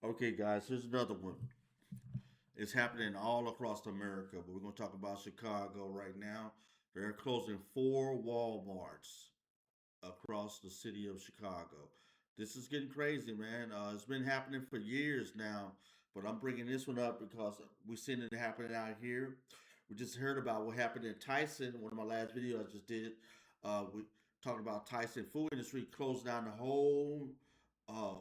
Okay, guys, here's another one. It's happening all across America, but we're going to talk about Chicago right now. They're closing four Walmarts across the city of Chicago. This is getting crazy, man. It's been happening for years now, but I'm bringing this one up because we've seen it happening out here. We just heard about what happened in Tyson, one of my last videos I just did. We talked about Tyson food industry closed down the whole uh,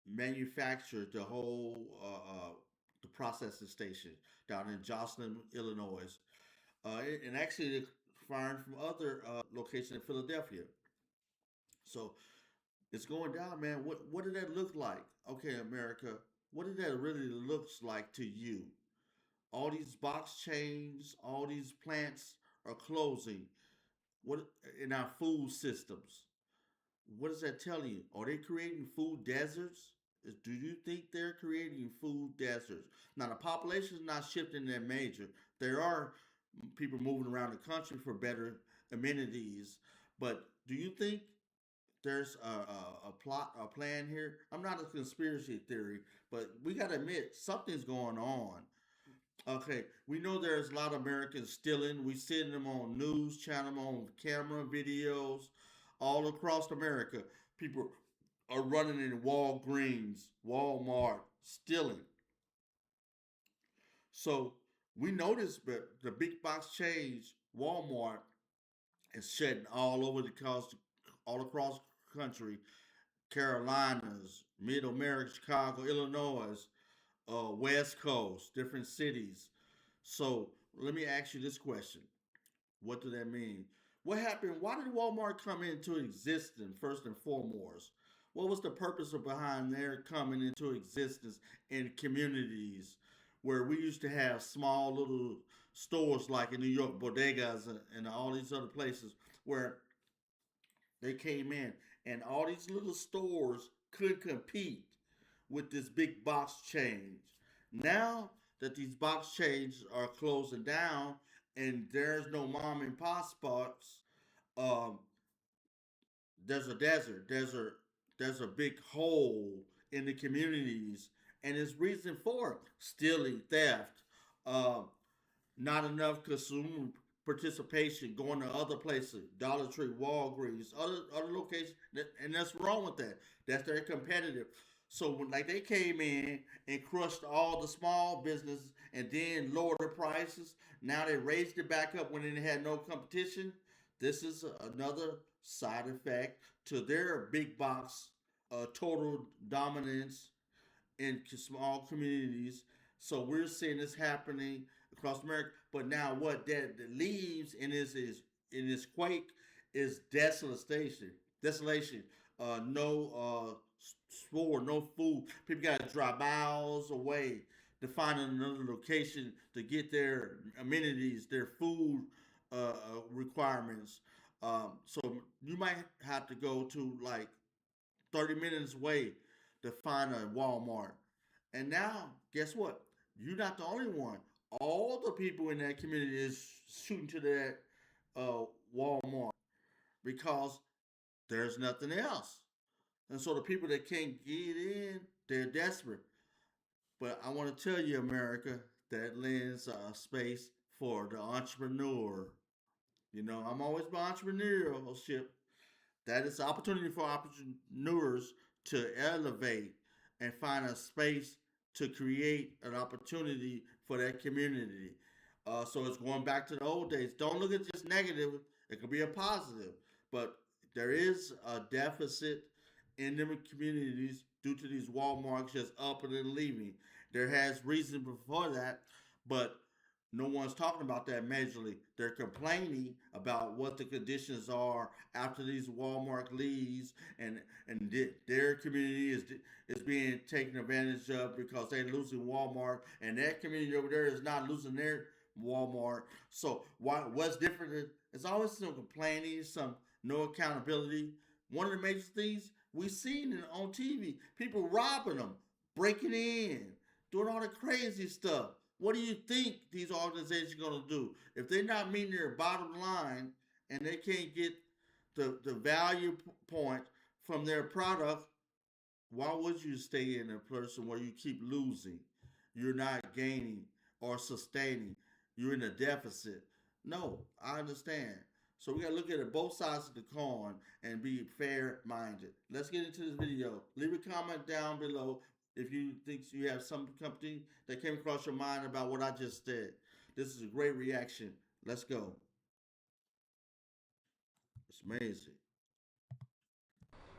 manufactured the processing station down in Jocelyn, Illinois, and actually they're firing from other locations in Philadelphia. So it's going down, man. What did that look like? Okay, America, what did that really looks like to you? All these box chains, all these plants are closing. What in our food systems? What does that tell you? Are they creating food deserts? Do you think they're creating food deserts? Now, the population is not shifting that major. There are people moving around the country for better amenities, but do you think there's a plot, a plan here? I'm not a conspiracy theory, but we got to admit something's going on. Okay, we know there's a lot of Americans stealing. We see them on news channel, on camera videos, all across America. People are running in Walgreens, Walmart, stealing. So we noticed that the big box chains, Walmart, is shedding all over the coast, all across the country. Carolinas, Mid America, Chicago, Illinois, West Coast, different cities. So let me ask you this question. What do that mean? What happened? Why did Walmart come into existence first and foremost? What was the purpose of behind their coming into existence in communities where we used to have small little stores like in New York, bodegas and all these other places where they came in and all these little stores could compete with this big box change. Now that these box chains are closing down and there's no mom and pop spots, um, there's a desert. There's a big hole in the communities, and there's reason for it: stealing, theft, uh, not enough consumer participation, going to other places, Dollar Tree, Walgreens, other locations, and that's wrong with that. That's their competitive. So when like they came in and crushed all the small businesses and then lowered the prices, now they raised it back up when they had no competition. This is another side effect to their big box total dominance in small communities. So we're seeing this happening across America. But now what that leaves in this quake is desolation. Desolation. No sport, no food. People got to drive miles away to find another location to get their amenities, their food requirements. So you might have to go to like 30 minutes away to find a Walmart. And now, guess what? You're not the only one. All the people in that community is shooting to that uh, Walmart because there's nothing else. And so the people that can't get in, they're desperate. But I want to tell you, America, that lends space for the entrepreneur. You know, I'm always about entrepreneurship. That is the opportunity for entrepreneurs to elevate and find a space to create an opportunity for that community. So it's going back to the old days. Don't look at just negative. It could be a positive, but there is a deficit in them communities due to these Walmarts just up and leaving. There has reason before that, but no one's talking about that majorly. They're complaining about what the conditions are after these Walmart leaves, and their community is being taken advantage of because they're losing Walmart, and that community over there is not losing their Walmart. So what's different? It's always some complaining, some no accountability. One of the major things we've seen on TV, people robbing them, breaking in, doing all the crazy stuff. What do you think these organizations are going to do if they're not meeting their bottom line and they can't get the value point from their product? why would you stay in a person where you keep losing? You're not gaining or sustaining. You're in a deficit. No, I understand. So we gotta look at it both sides of the coin and be fair minded. Let's get into this video. Leave a comment down below if you think you have some company that came across your mind about what I just said. This is a great reaction. Let's go. It's amazing.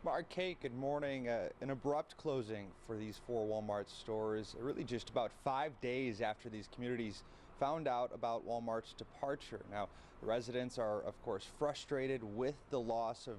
Mark Kate, good morning. An abrupt closing for these four Walmart stores, really just about 5 days after these communities found out about Walmart's departure. Now, the residents are, of course, frustrated with the loss of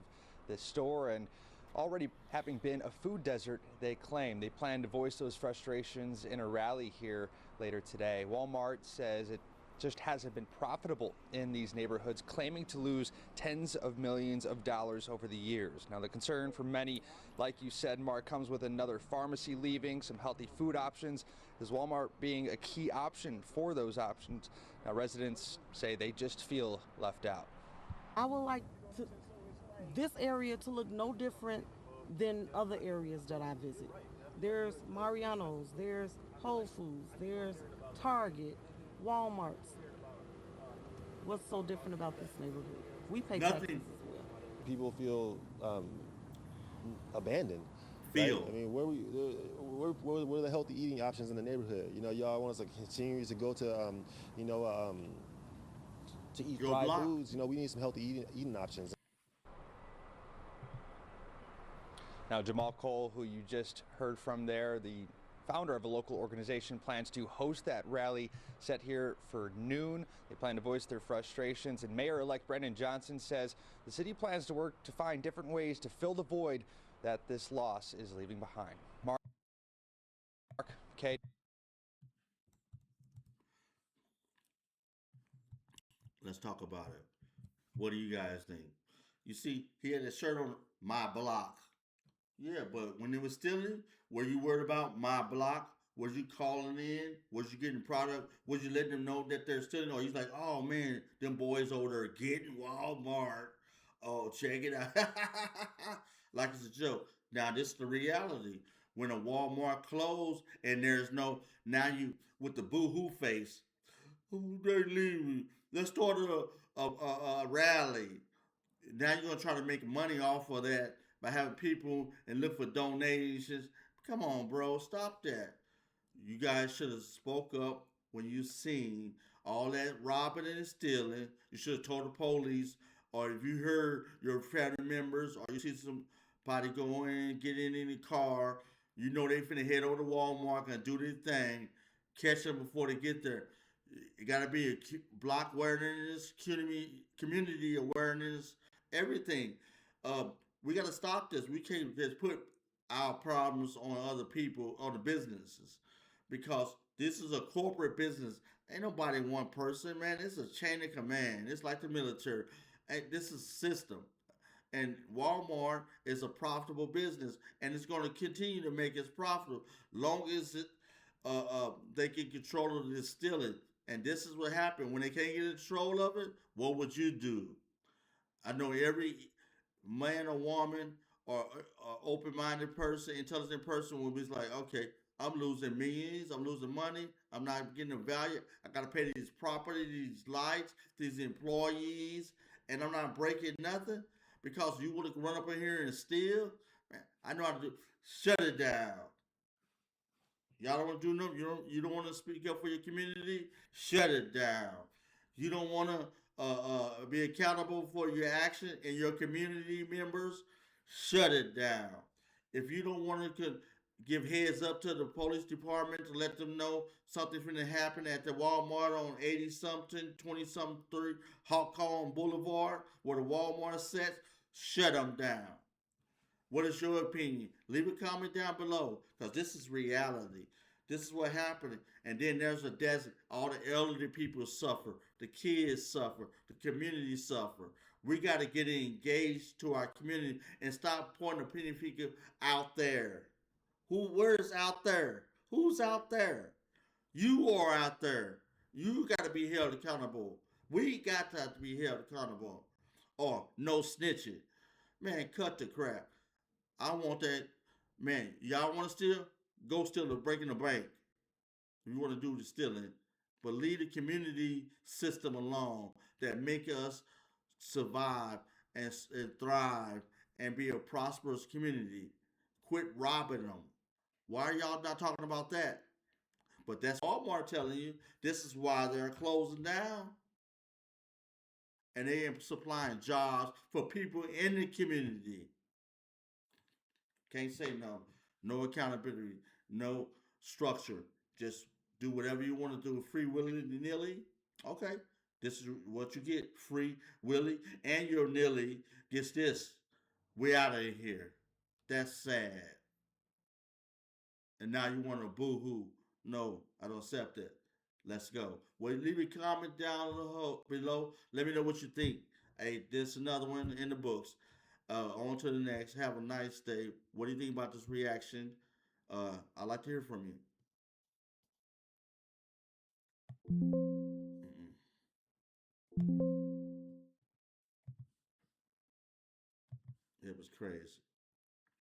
this store, and already having been a food desert, they claim. They plan to voice those frustrations in a rally here later today. Walmart says it just hasn't been profitable in these neighborhoods, claiming to lose tens of millions of dollars over the years. Now, the concern for many, like you said, Mark, comes with another pharmacy leaving, some healthy food options, as Walmart being a key option for those options. Now, residents say they just feel left out. I would like to, this area to look no different than other areas that I visit. There's Mariano's, there's Whole Foods, there's Target, Walmart's. What's so different about this neighborhood? We pay taxes Nothing. as well. People feel abandoned. Feel. Right? I mean, where are the healthy eating options in the neighborhood? You know, y'all want us to continue to go to, to eat Your fried block. foods. You know, we need some healthy eating options. Now, Jamal Cole, who you just heard from there, the founder of a local organization, plans to host that rally set here for noon. They plan to voice their frustrations, and Mayor-elect Brandon Johnson says the city plans to work to find different ways to fill the void that this loss is leaving behind. Mark, Kate. Let's talk about it. What do you guys think? You see, he had a shirt on my block. Yeah, but when they was stealing, were you worried about my block? Was you calling in? Was you getting product? Was you letting them know that they're stealing? Or he's like, oh man, them boys over there getting Walmart. Oh, check it out. Like it's a joke. Now this is the reality. When a Walmart closed and there's no, now you with the boo-hoo face, who they leaving? Let's start a rally. Now you're gonna try to make money off of that by having people and look for donations. Come on, bro, stop that. You guys should have spoke up when you seen all that robbing and stealing. You should have told the police, or if you heard your family members, or you see somebody go in, get in any car, you know they finna head over to Walmart and do their thing. Catch them before they get there. It gotta be a block awareness, community awareness, everything. Uh, we gotta stop this. We can't just put our problems on other people, on the businesses, because this is a corporate business. Ain't nobody one person, man. It's a chain of command. It's like the military. And this is system. And Walmart is a profitable business, and it's going to continue to make it profitable long as they get control of this stealing. And this is what happened when they can't get control of it. What would you do? I know every man or woman or open-minded person, intelligent person will be like, okay, I'm losing millions, I'm losing money, I'm not getting the value, I gotta pay these property, these lights, these employees, and I'm not breaking nothing because you want to run up in here and steal. Man, I know how to do. Shut it down. Y'all don't want to do nothing. You don't want to speak up for your community. Shut it down. You don't want to be accountable for your action and your community members. Shut it down. If you don't want to give heads up to the police department to let them know something's going to happen at the Walmart on 80 something, 20 something 3 Hawthorne Boulevard where the Walmart sets, shut them down. What is your opinion? Leave a comment down below because this is reality. This is what happened. And then there's a desert. All the elderly people suffer. The kids suffer. The community suffer. We got to get engaged to our community and stop pointing the penny finger out there. Where's out there? Who's out there? You are out there. You got to be held accountable. We got to have to be held accountable. Or no snitching. Man, cut the crap. I want that Man, y'all want to steal? Go steal or break in the bank. If you want to do the stealing, but leave the community system alone that make us survive and thrive and be a prosperous community. Quit robbing them. Why are y'all not talking about that? But that's Walmart telling you this is why they're closing down. And they are supplying jobs for people in the community. Can't say no. No accountability. No structure. Just do whatever you want to do free willy nilly. Okay. This is what you get. Free willy. And your nilly gets this. We out of here. That's sad. And now you want to boo hoo. No, I don't accept it. Let's go. Well, leave a comment down below. Let me know what you think. Hey, this another one in the books. On to the next. Have a nice day. What do you think about this reaction? I'd like to hear from you. It was crazy.